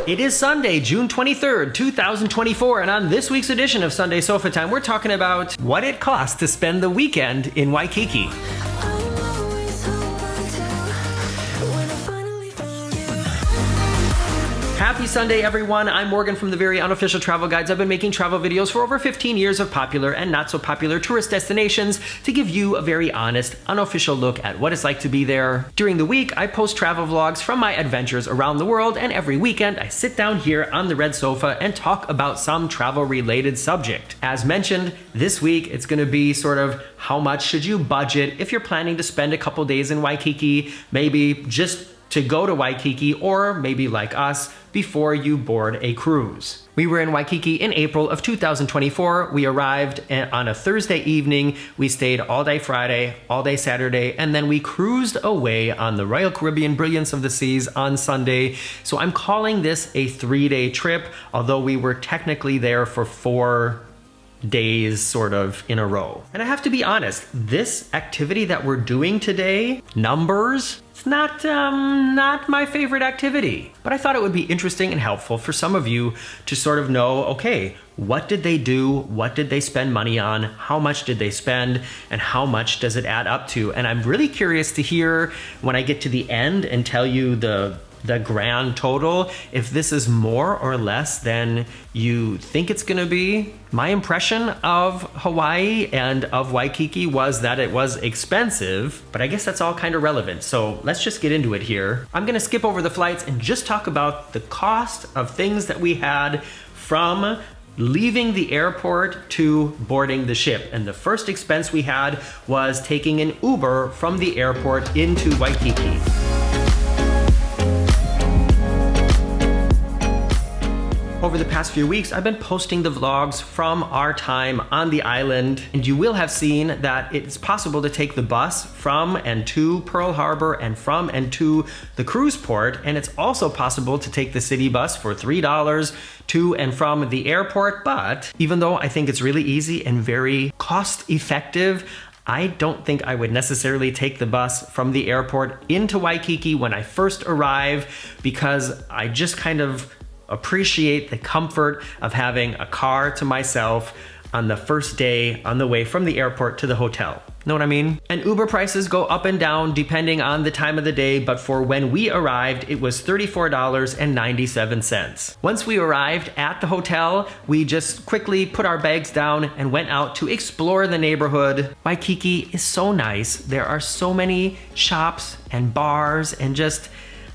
It is Sunday, June 23rd, 2024, and on this week's edition of Sunday Sofa Time, we're talking about what it costs to spend the weekend in Waikiki. Happy Sunday, everyone. I'm Morgan from the Very Unofficial Travel Guides. I've been making travel videos for over 15 years of popular and not so popular tourist destinations to give you a very honest, unofficial look at what it's like to be there. During the week, I post travel vlogs from my adventures around the world, and every weekend I sit down here on the red sofa and talk about some travel-related subject. As mentioned, this week it's going to be sort of how much should you budget if you're planning to spend a couple days in Waikiki, maybe just to go to Waikiki, or maybe like us, before you board a cruise. We were in Waikiki in April of 2024. We arrived on a Thursday evening. We stayed all day Friday, all day Saturday, and then we cruised away on the Royal Caribbean Brilliance of the Seas on Sunday. So I'm calling this a 3-day trip, although we were technically there for 4 days sort of in a row. And I have to be honest, this activity that we're doing today, numbers, it's not my favorite activity. But I thought it would be interesting and helpful for some of you to sort of know, okay, what did they do? What did they spend money on? How much did they spend? And how much does it add up to? And I'm really curious to hear when I get to the end and tell you the grand total, if this is more or less than you think it's gonna be. My impression of Hawaii and of Waikiki was that it was expensive, but I guess that's all kind of relevant. So let's just get into it here. I'm gonna skip over the flights and just talk about the cost of things that we had from leaving the airport to boarding the ship. And the first expense we had was taking an Uber from the airport into Waikiki. Over the past few weeks, I've been posting the vlogs from our time on the island, and you will have seen that it's possible to take the bus from and to Pearl Harbor and from and to the cruise port, and it's also possible to take the city bus for $3 to and from the airport. But even though I think it's really easy and very cost effective, I don't think I would necessarily take the bus from the airport into Waikiki when I first arrive, because I just kind of appreciate the comfort of having a car to myself on the first day on the way from the airport to the hotel. Know what I mean? And Uber prices go up and down depending on the time of the day, but for when we arrived, it was $34.97. Once we arrived at the hotel, we just quickly put our bags down and went out to explore the neighborhood. Waikiki is so nice. There are so many shops and bars and just,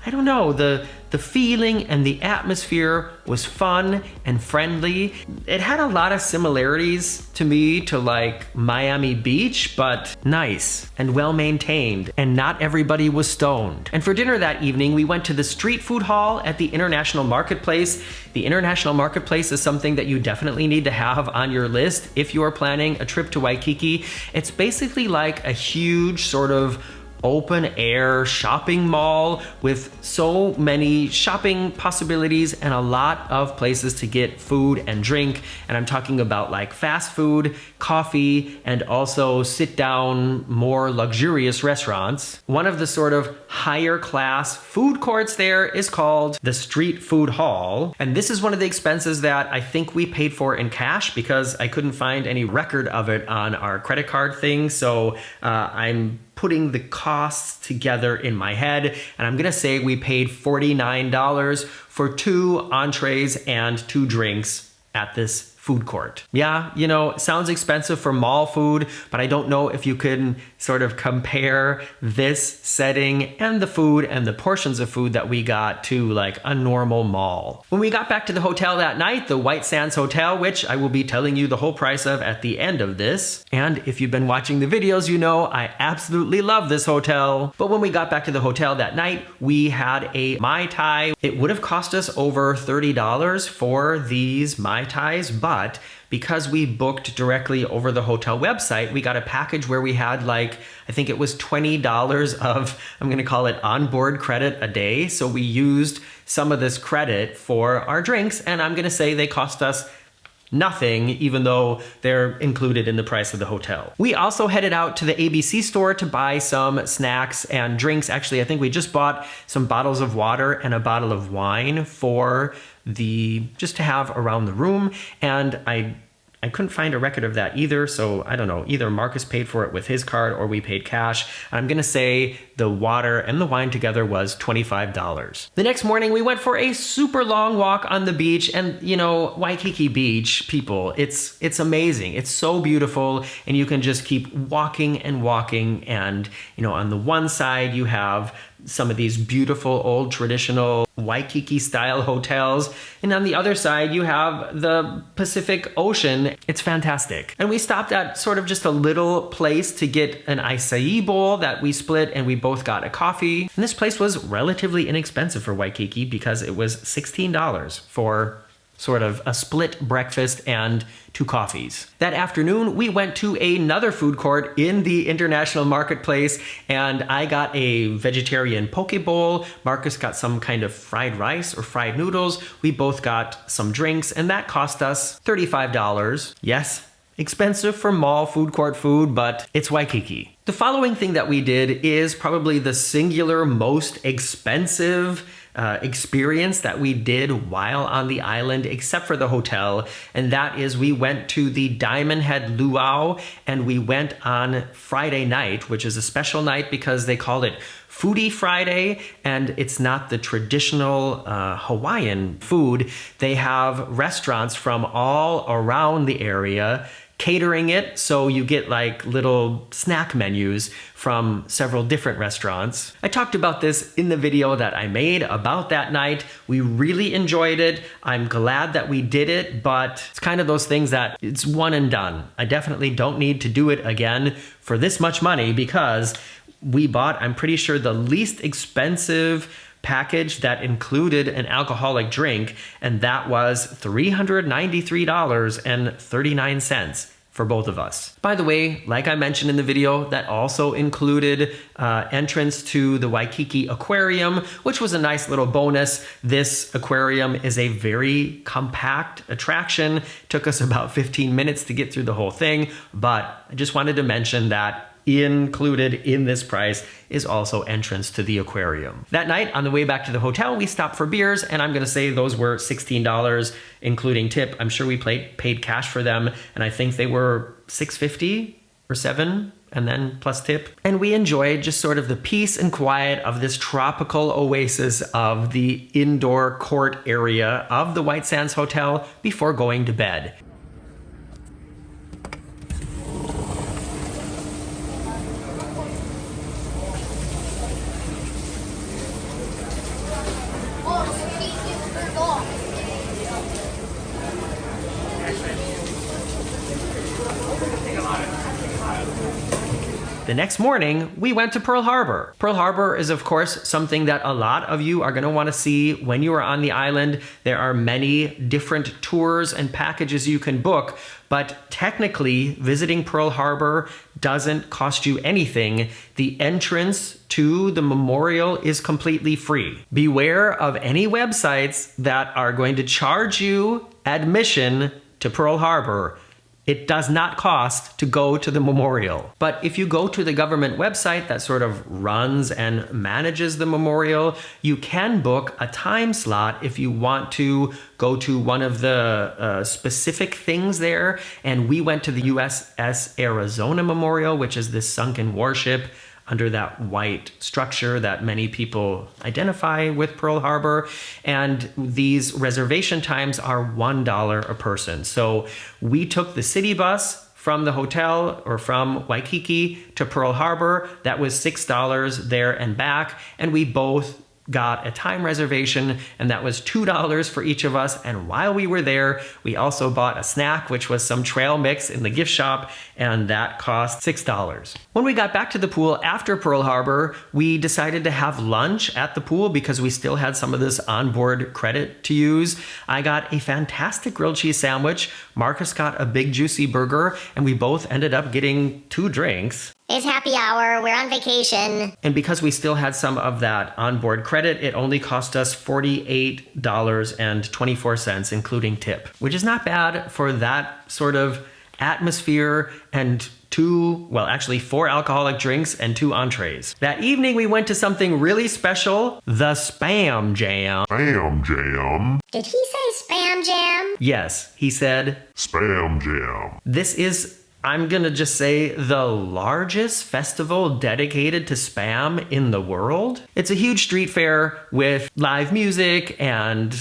I don't know, the feeling and the atmosphere was fun and friendly. It had a lot of similarities to me to like Miami Beach, but nice and well maintained, and not everybody was stoned. And for dinner that evening, we went to the street food hall at the International Marketplace. The International Marketplace is something that you definitely need to have on your list if you are planning a trip to Waikiki. It's basically like a huge sort of open air shopping mall with so many shopping possibilities and a lot of places to get food and drink. And I'm talking about like fast food, coffee, and also sit down, more luxurious restaurants. One of the sort of higher class food courts there is called the Street Food Hall. And this is one of the expenses that I think we paid for in cash because I couldn't find any record of it on our credit card thing. So I'm putting the costs together in my head, and I'm gonna say we paid $49 for 2 entrees and 2 drinks at this food court. Yeah, you know, it sounds expensive for mall food, but I don't know if you can sort of compare this setting and the food and the portions of food that we got to like a normal mall. When we got back to the hotel that night, the White Sands Hotel, which I will be telling you the whole price of at the end of this. And if you've been watching the videos, you know I absolutely love this hotel. But when we got back to the hotel that night, we had a Mai Tai. It would have cost us over $30 for these Mai Tais, but because we booked directly over the hotel website, we got a package where we had like, I think it was $20 of, I'm gonna call it onboard credit a day. So we used some of this credit for our drinks, and I'm gonna say they cost us nothing, even though they're included in the price of the hotel. We also headed out to the ABC store to buy some snacks and drinks. Actually, I think we just bought some bottles of water and a bottle of wine for just to have around the room. And I couldn't find a record of that either, so I don't know, either Marcus paid for it with his card or we paid cash. I'm gonna say the water and the wine together was $25. The next morning we went for a super long walk on the beach, and you know, Waikiki Beach, people, it's amazing. It's so beautiful, and you can just keep walking and walking, and you know, on the one side you have some of these beautiful old traditional Waikiki style hotels, and on the other side you have the Pacific Ocean. It's fantastic. And we stopped at sort of just a little place to get an acai bowl that we split, and we both got a coffee. And this place was relatively inexpensive for Waikiki because it was $16 for sort of a split breakfast and 2 coffees. That afternoon, we went to another food court in the International Marketplace, and I got a vegetarian poke bowl. Marcus got some kind of fried rice or fried noodles. We both got some drinks, and that cost us $35. Yes, expensive for mall food court food, but it's Waikiki. The following thing that we did is probably the singular most expensive experience that we did while on the island, except for the hotel, and that is we went to the Diamond Head Luau, and we went on Friday night, which is a special night because they called it Foodie Friday, and it's not the traditional Hawaiian food. They have restaurants from all around the area catering it, so you get like little snack menus from several different restaurants. I talked about this in the video that I made about that night. We really enjoyed it. I'm glad that we did it, but it's kind of those things that it's one and done. I definitely don't need to do it again for this much money, because we bought, I'm pretty sure, the least expensive package that included an alcoholic drink, and that was $393.39 for both of us. By the way, like I mentioned in the video, that also included entrance to the Waikiki Aquarium, which was a nice little bonus. This aquarium is a very compact attraction. Took us about 15 minutes to get through the whole thing, but I just wanted to mention that included in this price is also entrance to the aquarium. That night, on the way back to the hotel, we stopped for beers, and I'm gonna say those were $16, including tip. I'm sure we paid cash for them, and I think they were $6.50 or $7, and then plus tip. And we enjoyed just sort of the peace and quiet of this tropical oasis of the indoor court area of the White Sands Hotel before going to bed. The next morning, we went to Pearl Harbor. Pearl Harbor is, of course, something that a lot of you are gonna wanna see when you are on the island. There are many different tours and packages you can book, but technically, visiting Pearl Harbor doesn't cost you anything. The entrance to the memorial is completely free. Beware of any websites that are going to charge you admission to Pearl Harbor. It does not cost to go to the memorial. But if you go to the government website that sort of runs and manages the memorial, you can book a time slot if you want to go to one of the specific things there. And we went to the USS Arizona Memorial, which is this sunken warship under that white structure that many people identify with Pearl Harbor. And these reservation times are $1 a person. So we took the city bus from the hotel or from Waikiki to Pearl Harbor. That was $6 there and back. And we both got a time reservation, and that was $2 for each of us. And while we were there, we also bought a snack, which was some trail mix in the gift shop, and that cost $6. When we got back to the pool after Pearl Harbor, we decided to have lunch at the pool because we still had some of this onboard credit to use. I got a fantastic grilled cheese sandwich. Marcus got a big juicy burger, and we both ended up getting 2 drinks. It's happy hour. We're on vacation. And because we still had some of that onboard credit, it only cost us $48.24, including tip, which is not bad for that sort of atmosphere and four alcoholic drinks and 2 entrees. That evening, we went to something really special, the Spam Jam. Spam Jam. Did he say Spam Jam? Yes, he said Spam Jam. This is, I'm gonna just say, the largest festival dedicated to Spam in the world. It's a huge street fair with live music and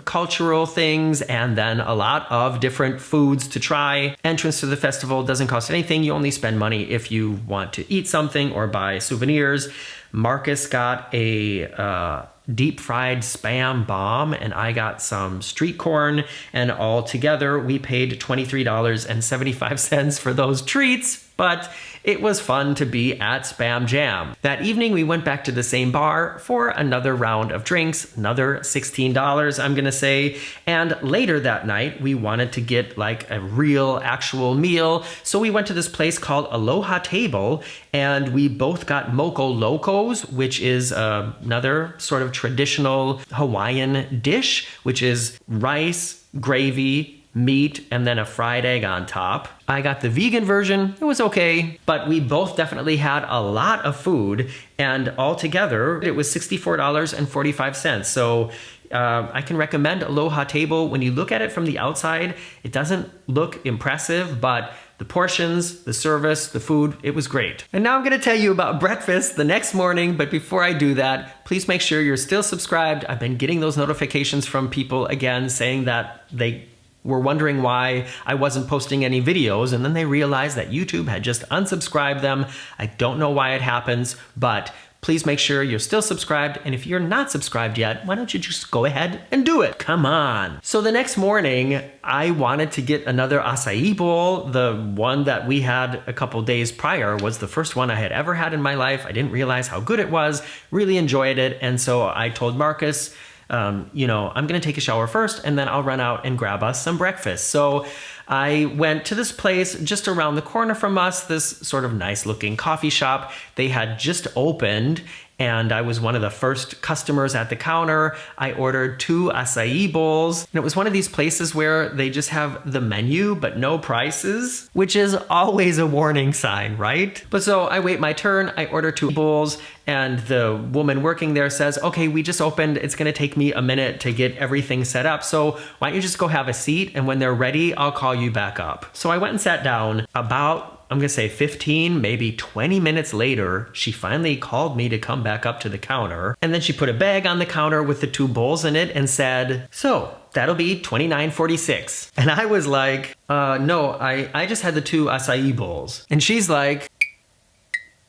cultural things, and then a lot of different foods to try. Entrance to the festival doesn't cost anything. You only spend money if you want to eat something or buy souvenirs. Marcus got a deep fried Spam bomb, and I got some street corn, and all together we paid $23.75 for those treats, but it was fun to be at Spam Jam. That evening we went back to the same bar for another round of drinks, another $16 I'm gonna say, and later that night we wanted to get like a real actual meal, so we went to this place called Aloha Table, and we both got Moco Locos, which is another sort of traditional Hawaiian dish, which is rice, gravy, meat, and then a fried egg on top. I got the vegan version. It was okay, but we both definitely had a lot of food, and altogether it was $64.45. So I can recommend Aloha Table. When you look at it from the outside, it doesn't look impressive, but the portions, the service, the food, it was great. And now I'm gonna tell you about breakfast the next morning, but before I do that, please make sure you're still subscribed. I've been getting those notifications from people again saying that they were wondering why I wasn't posting any videos, and then they realized that YouTube had just unsubscribed them. I don't know why it happens, but please make sure you're still subscribed, and if you're not subscribed yet, why don't you just go ahead and do it? Come on. So the next morning, I wanted to get another acai bowl. The one that we had a couple days prior was the first one I had ever had in my life. I didn't realize how good it was, really enjoyed it, and so I told Marcus, I'm gonna take a shower first and then I'll run out and grab us some breakfast. So I went to this place just around the corner from us, this sort of nice looking coffee shop. They had just opened, and I was one of the first customers at the counter. I ordered 2 acai bowls, and it was one of these places where they just have the menu but no prices, which is always a warning sign, right? But so I wait my turn, I order 2 bowls, and the woman working there says, okay, we just opened, it's gonna take me a minute to get everything set up, so why don't you just go have a seat, and when they're ready, I'll call you back up. So I went and sat down. About, I'm gonna say 15, maybe 20 minutes later, she finally called me to come back up to the counter. And then she put a bag on the counter with the 2 bowls in it and said, so that'll be $29.46. And I was like, no, I just had the 2 acai bowls. And she's like,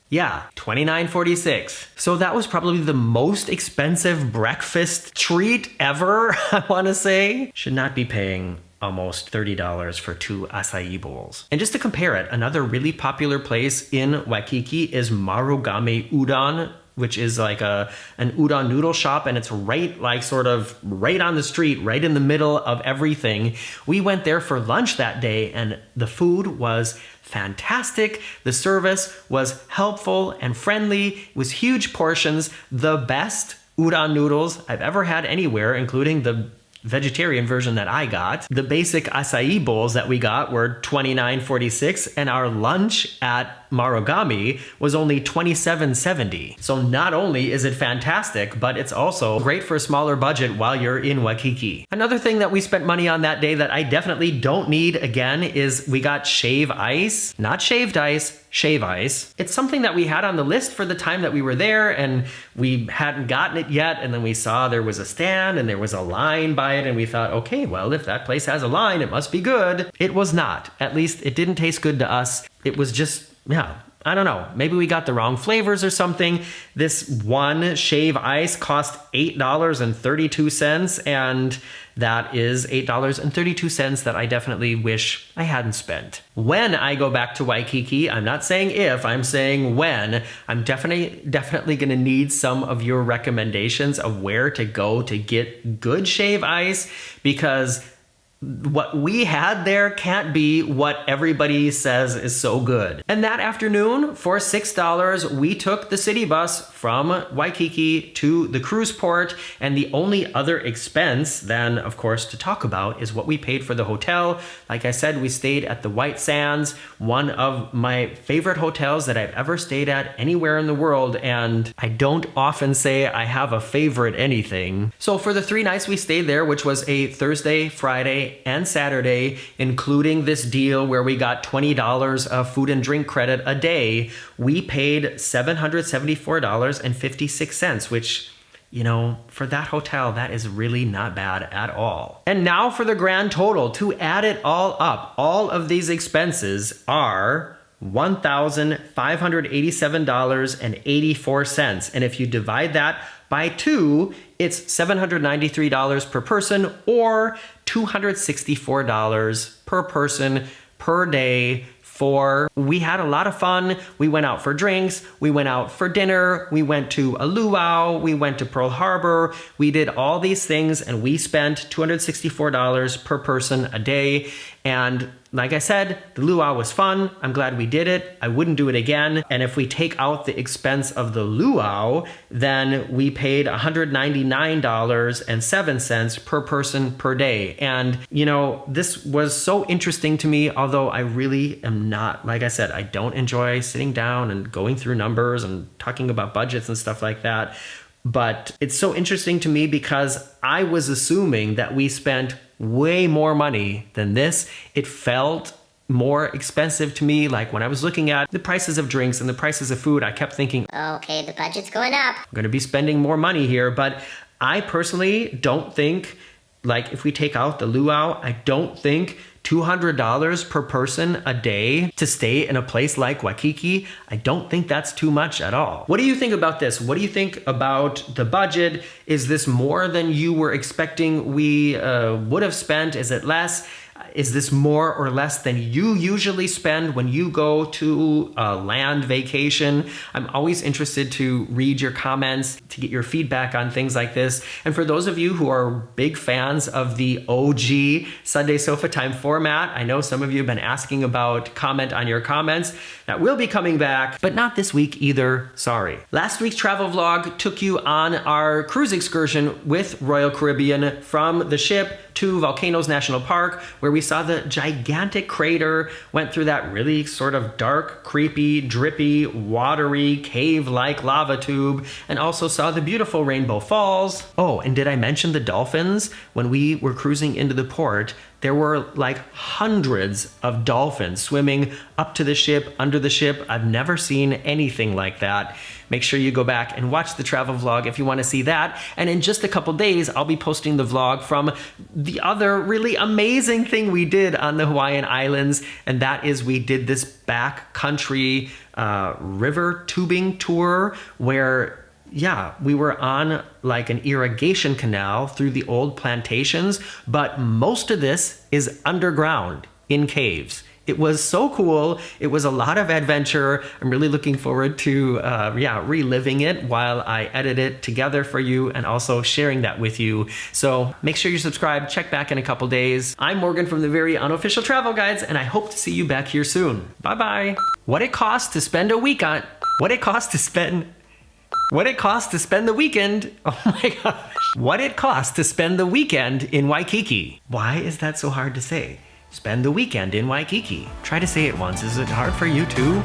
yeah, $29.46. So that was probably the most expensive breakfast treat ever, I wanna say. Should not be paying almost $30 for 2 acai bowls. And just to compare it, another really popular place in Waikiki is Marugame Udon, which is like an udon noodle shop, and it's right on the street, right in the middle of everything. We went there for lunch that day, and the food was fantastic. The service was helpful and friendly. It was huge portions, the best udon noodles I've ever had anywhere, including the vegetarian version that I got. The basic acai bowls that we got were $29.46, and our lunch at Marugame was only $27.70. So not only is it fantastic, but it's also great for a smaller budget while you're in Waikiki. Another thing that we spent money on that day that I definitely don't need again is we got shave ice. Not shaved ice, shave ice. It's something that we had on the list for the time that we were there, and we hadn't gotten it yet, and then we saw there was a stand and there was a line by it, and we thought, okay, well, if that place has a line, it must be good. It was not. At least it didn't taste good to us. It was just, yeah, I don't know. Maybe we got the wrong flavors or something. This one shave ice cost $8.32, and that is $8.32 that I definitely wish I hadn't spent. When I go back to Waikiki, I'm not saying if, I'm saying when, I'm definitely gonna need some of your recommendations of where to go to get good shave ice, because what we had there can't be what everybody says is so good. And that afternoon, for $6, we took the city bus from Waikiki to the cruise port, and the only other expense then, of course, to talk about is what we paid for the hotel. Like I said, we stayed at the White Sands, one of my favorite hotels that I've ever stayed at anywhere in the world, and I don't often say I have a favorite anything. So for the 3 nights we stayed there, which was a Thursday, Friday, and Saturday, including this deal where we got $20 of food and drink credit a day, we paid $774.56, which, you know, for that hotel, that is really not bad at all. And now for the grand total. To add it all up, all of these expenses are $1,587.84. And if you divide that by 2, it's $793 per person, or $264 per person per day. We had a lot of fun. We went out for drinks, we went out for dinner, we went to a luau, we went to Pearl Harbor. We did all these things and we spent $264 per person a day. And like I said, the luau was fun. I'm glad we did it. I wouldn't do it again. And if we take out the expense of the luau, then we paid $199.07 per person per day. And, you know, this was so interesting to me, although I really am not, like I said, I don't enjoy sitting down and going through numbers and talking about budgets and stuff like that. But it's so interesting to me because I was assuming that we spent way more money than this. It felt more expensive to me. Like when I was looking at the prices of drinks and the prices of food, I kept thinking, Okay, the budget's going up. I'm going to be spending more money here. But I personally don't think, like if we take out the luau, I don't think $200 per person a day to stay in a place like Waikiki, I don't think that's too much at all. What do you think about this? What do you think about the budget? Is this more than you were expecting we would have spent? Is it less? Is this more or less than you usually spend when you go to a land vacation? I'm always interested to read your comments, to get your feedback on things like this. And for those of you who are big fans of the OG Sunday Sofa Time format, I know some of you have been asking about comment on your comments. That will be coming back, but not this week either, sorry. Last week's travel vlog took you on our cruise excursion with Royal Caribbean from the ship to Volcanoes National Park, where we saw the gigantic crater, went through that really sort of dark, creepy, drippy, watery, cave-like lava tube, and also saw the beautiful Rainbow Falls. Oh, and did I mention the dolphins? When we were cruising into the port, there were like hundreds of dolphins swimming up to the ship, under the ship. I've never seen anything like that. Make sure you go back and watch the travel vlog if you want to see that. And in just a couple days, I'll be posting the vlog from the other really amazing thing we did on the Hawaiian Islands. And that is we did this backcountry river tubing tour where we were on like an irrigation canal through the old plantations, but most of this is underground in caves. It was so cool. It was a lot of adventure. I'm really looking forward to reliving it while I edit it together for you and also sharing that with you. So make sure you subscribe, check back in a couple days. I'm Morgan from the Very Unofficial Travel Guides, and I hope to see you back here soon. Bye-bye. What it costs to spend a week on, what it costs to spend the weekend, oh my gosh. What it costs to spend the weekend in Waikiki. Why is that so hard to say? Spend the weekend in Waikiki. Try to say it once. Is it hard for you too?